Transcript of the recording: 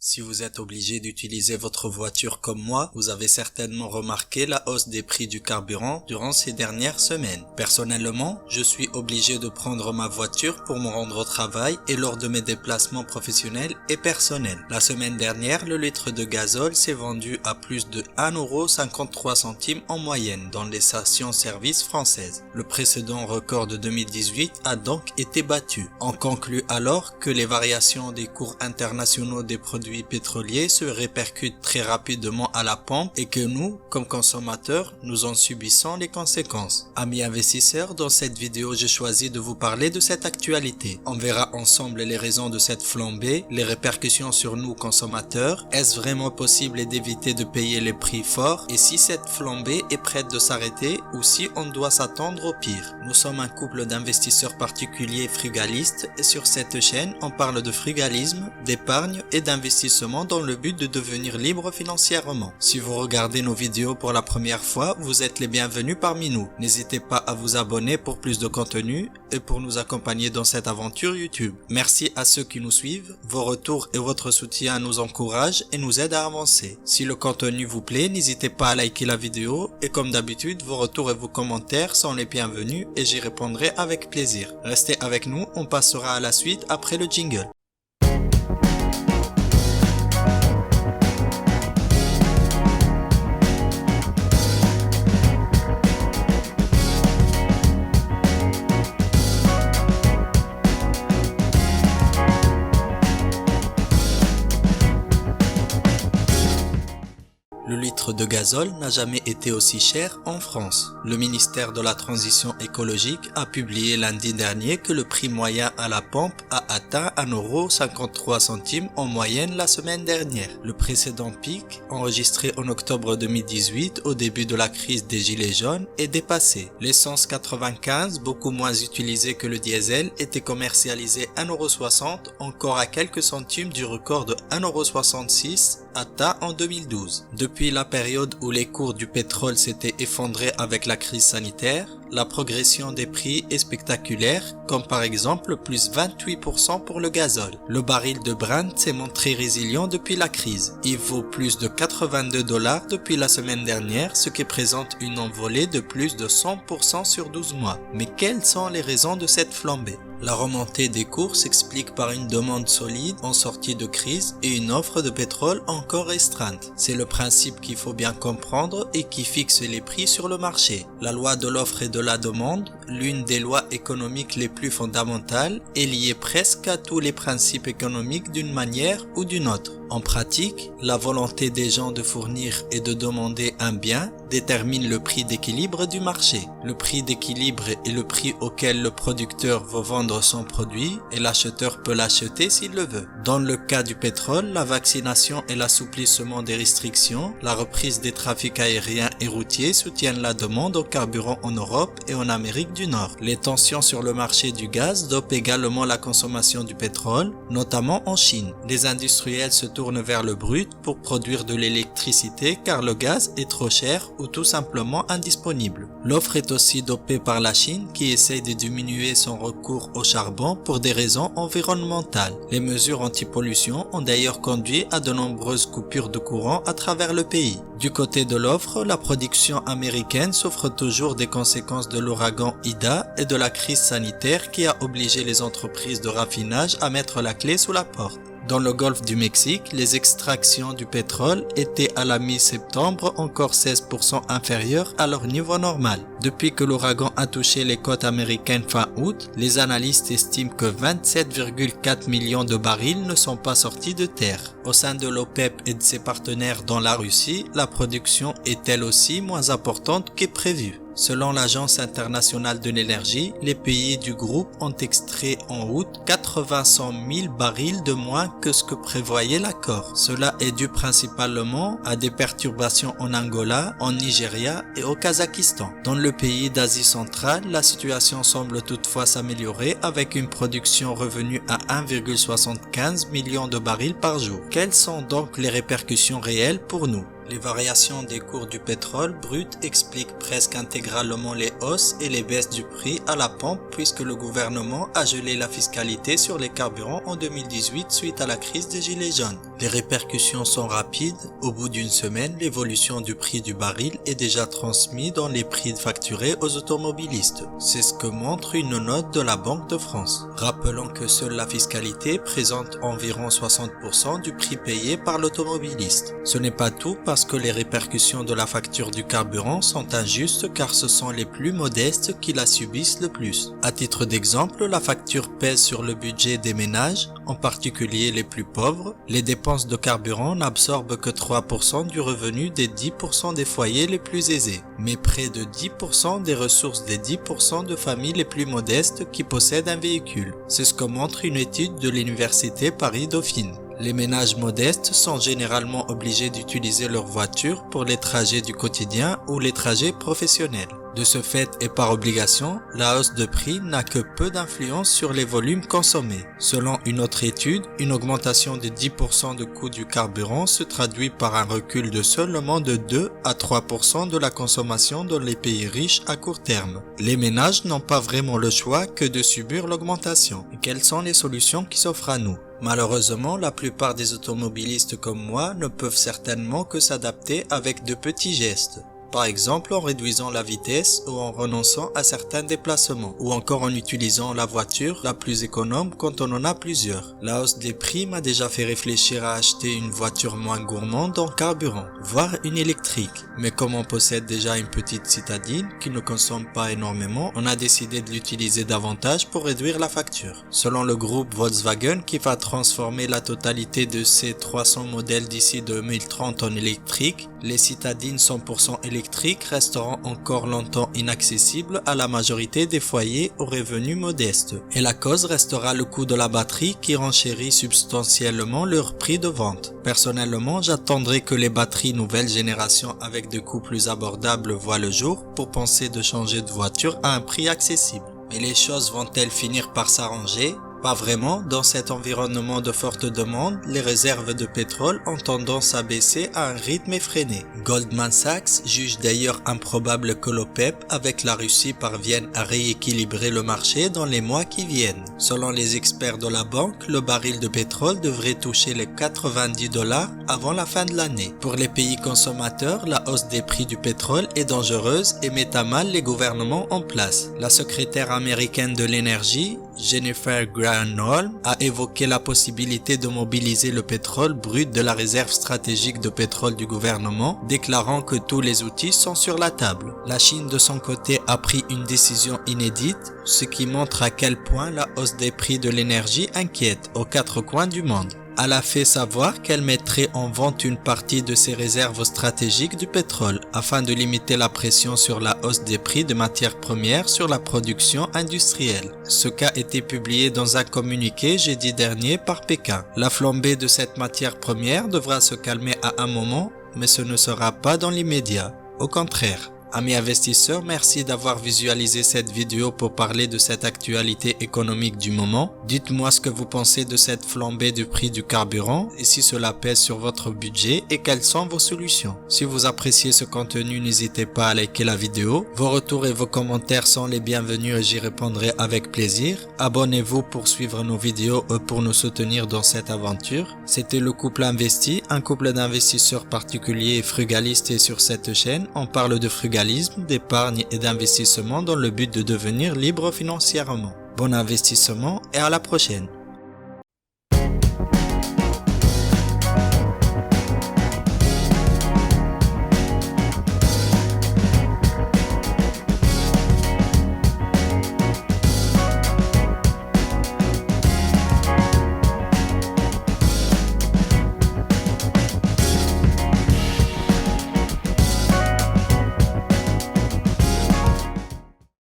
Si vous êtes obligé d'utiliser votre voiture comme moi, vous avez certainement remarqué la hausse des prix du carburant durant ces dernières semaines. Personnellement, je suis obligé de prendre ma voiture pour me rendre au travail et lors de mes déplacements professionnels et personnels. La semaine dernière, le litre de gazole s'est vendu à plus de 1,53 € en moyenne dans les stations-service françaises. Le précédent record de 2018 a donc été battu. On conclut alors que les variations des cours internationaux des produits pétroliers se répercutent très rapidement à la pompe et que nous, comme consommateurs, nous en subissons les conséquences. Amis investisseurs, dans cette vidéo, j'ai choisi de vous parler de cette actualité. On verra ensemble les raisons de cette flambée, les répercussions sur nous consommateurs, est-ce vraiment possible d'éviter de payer les prix forts et si cette flambée est prête de s'arrêter ou si on doit s'attendre au pire. Nous sommes un couple d'investisseurs particuliers frugalistes et sur cette chaîne, on parle de frugalisme, d'épargne et d'investissement dans le but de devenir libre financièrement. Si vous regardez nos vidéos pour la première fois, vous êtes les bienvenus parmi nous. N'hésitez pas à vous abonner pour plus de contenu et pour nous accompagner dans cette aventure YouTube. Merci à ceux qui nous suivent. Vos retours et votre soutien nous encouragent et nous aident à avancer. Si le contenu vous plaît, n'hésitez pas à liker la vidéo et comme d'habitude, vos retours et vos commentaires sont les bienvenus et j'y répondrai avec plaisir. Restez avec nous, on passera à la suite après le jingle. Le litre de gazole n'a jamais été aussi cher en France. Le ministère de la Transition écologique a publié lundi dernier que le prix moyen à la pompe a atteint 1,53 € en moyenne la semaine dernière. Le précédent pic, enregistré en octobre 2018 au début de la crise des gilets jaunes, est dépassé. L'essence 95, beaucoup moins utilisée que le diesel, était commercialisée 1,60 €, encore à quelques centimes du record de 1,66 € atteint en 2012. Depuis la période où les cours du pétrole s'étaient effondrés avec la crise sanitaire, la progression des prix est spectaculaire, comme par exemple plus 28% pour le gazole. Le baril de Brent s'est montré résilient depuis la crise. Il vaut plus de 82 $ depuis la semaine dernière, ce qui présente une envolée de plus de 100% sur 12 mois. Mais quelles sont les raisons de cette flambée ? La remontée des cours s'explique par une demande solide en sortie de crise et une offre de pétrole encore restreinte. C'est le principe qu'il faut bien comprendre et qui fixe les prix sur le marché. La loi de l'offre et de la demande, l'une des lois économiques les plus fondamentales, est liée presque à tous les principes économiques d'une manière ou d'une autre. En pratique, la volonté des gens de fournir et de demander un bien détermine le prix d'équilibre du marché. Le prix d'équilibre est le prix auquel le producteur veut vendre son produit et l'acheteur peut l'acheter s'il le veut. Dans le cas du pétrole, la vaccination et l'assouplissement des restrictions, la reprise des trafics aériens et routiers soutiennent la demande au carburant en Europe et en Amérique du Nord. Les tensions sur le marché du gaz dopent également la consommation du pétrole, notamment en Chine. Les industriels se tournent vers le brut pour produire de l'électricité car le gaz est trop cher ou tout simplement indisponible. L'offre est aussi dopée par la Chine qui essaye de diminuer son recours au charbon pour des raisons environnementales. Les mesures anti-pollution ont d'ailleurs conduit à de nombreuses coupures de courant à travers le pays. Du côté de l'offre, la production américaine souffre toujours des conséquences de l'ouragan Ida et de la crise sanitaire qui a obligé les entreprises de raffinage à mettre la clé sous la porte. Dans le golfe du Mexique, les extractions du pétrole étaient à la mi-septembre encore 16% inférieures à leur niveau normal. Depuis que l'ouragan a touché les côtes américaines fin août, les analystes estiment que 27,4 millions de barils ne sont pas sortis de terre. Au sein de l'OPEP et de ses partenaires dans la Russie, la production est elle aussi moins importante que prévu. Selon l'Agence internationale de l'énergie, les pays du groupe ont extrait en août 800 000 barils de moins que ce que prévoyait l'accord. Cela est dû principalement à des perturbations en Angola, en Nigeria et au Kazakhstan. Dans le pays d'Asie centrale, la situation semble toutefois s'améliorer avec une production revenue à 1,75 million de barils par jour. Quelles sont donc les répercussions réelles pour nous ? Les variations des cours du pétrole brut expliquent presque intégralement les hausses et les baisses du prix à la pompe puisque le gouvernement a gelé la fiscalité sur les carburants en 2018 suite à la crise des Gilets jaunes. Les répercussions sont rapides. Au bout d'une semaine, l'évolution du prix du baril est déjà transmise dans les prix facturés aux automobilistes. C'est ce que montre une note de la Banque de France. Rappelons que seule la fiscalité présente environ 60% du prix payé par l'automobiliste. Ce n'est pas tout parce que les répercussions de la facture du carburant sont injustes car ce sont les plus modestes qui la subissent le plus. À titre d'exemple, la facture pèse sur le budget des ménages, en particulier les plus pauvres. Les dépenses de carburant n'absorbent que 3% du revenu des 10% des foyers les plus aisés, mais près de 10% des ressources des 10% de familles les plus modestes qui possèdent un véhicule. C'est ce que montre une étude de l'université Paris-Dauphine. Les ménages modestes sont généralement obligés d'utiliser leur voiture pour les trajets du quotidien ou les trajets professionnels. De ce fait et par obligation, la hausse de prix n'a que peu d'influence sur les volumes consommés. Selon une autre étude, une augmentation de 10% du coût du carburant se traduit par un recul de seulement de 2 à 3% de la consommation dans les pays riches à court terme. Les ménages n'ont pas vraiment le choix que de subir l'augmentation. Et quelles sont les solutions qui s'offrent à nous ? Malheureusement, la plupart des automobilistes comme moi ne peuvent certainement que s'adapter avec de petits gestes. Par exemple en réduisant la vitesse ou en renonçant à certains déplacements, ou encore en utilisant la voiture la plus économe quand on en a plusieurs. La hausse des prix m'a déjà fait réfléchir à acheter une voiture moins gourmande en carburant, voire une électrique. Mais comme on possède déjà une petite citadine qui ne consomme pas énormément, on a décidé de l'utiliser davantage pour réduire la facture. Selon le groupe Volkswagen qui va transformer la totalité de ses 300 modèles d'ici 2030 en électrique, les citadines 100% électriques resteront encore longtemps inaccessibles à la majorité des foyers aux revenus modestes. Et la cause restera le coût de la batterie qui renchérit substantiellement leur prix de vente. Personnellement, j'attendrai que les batteries nouvelle génération avec des coûts plus abordables voient le jour pour penser de changer de voiture à un prix accessible. Mais les choses vont-elles finir par s'arranger ? Pas vraiment, dans cet environnement de forte demande, les réserves de pétrole ont tendance à baisser à un rythme effréné. Goldman Sachs juge d'ailleurs improbable que l'OPEP avec la Russie parvienne à rééquilibrer le marché dans les mois qui viennent. Selon les experts de la banque, le baril de pétrole devrait toucher les $90 avant la fin de l'année. Pour les pays consommateurs, la hausse des prix du pétrole est dangereuse et met à mal les gouvernements en place. La secrétaire américaine de l'énergie, Jennifer Granholm, a évoqué la possibilité de mobiliser le pétrole brut de la réserve stratégique de pétrole du gouvernement, déclarant que tous les outils sont sur la table. La Chine de son côté a pris une décision inédite, ce qui montre à quel point la hausse des prix de l'énergie inquiète aux quatre coins du monde. Elle a fait savoir qu'elle mettrait en vente une partie de ses réserves stratégiques du pétrole afin de limiter la pression sur la hausse des prix de matières premières sur la production industrielle. Ce qu'a été publié dans un communiqué jeudi dernier par Pékin. La flambée de cette matière première devra se calmer à un moment, mais ce ne sera pas dans l'immédiat. Au contraire. Amis investisseurs, merci d'avoir visualisé cette vidéo pour parler de cette actualité économique du moment. Dites-moi ce que vous pensez de cette flambée du prix du carburant et si cela pèse sur votre budget et quelles sont vos solutions. Si vous appréciez ce contenu, n'hésitez pas à liker la vidéo. Vos retours et vos commentaires sont les bienvenus et j'y répondrai avec plaisir. Abonnez-vous pour suivre nos vidéos et pour nous soutenir dans cette aventure. C'était le couple investi, un couple d'investisseurs particuliers et frugalistes et sur cette chaîne, on parle de frugalisme, d'épargne et d'investissement dans le but de devenir libre financièrement. Bon investissement et à la prochaine.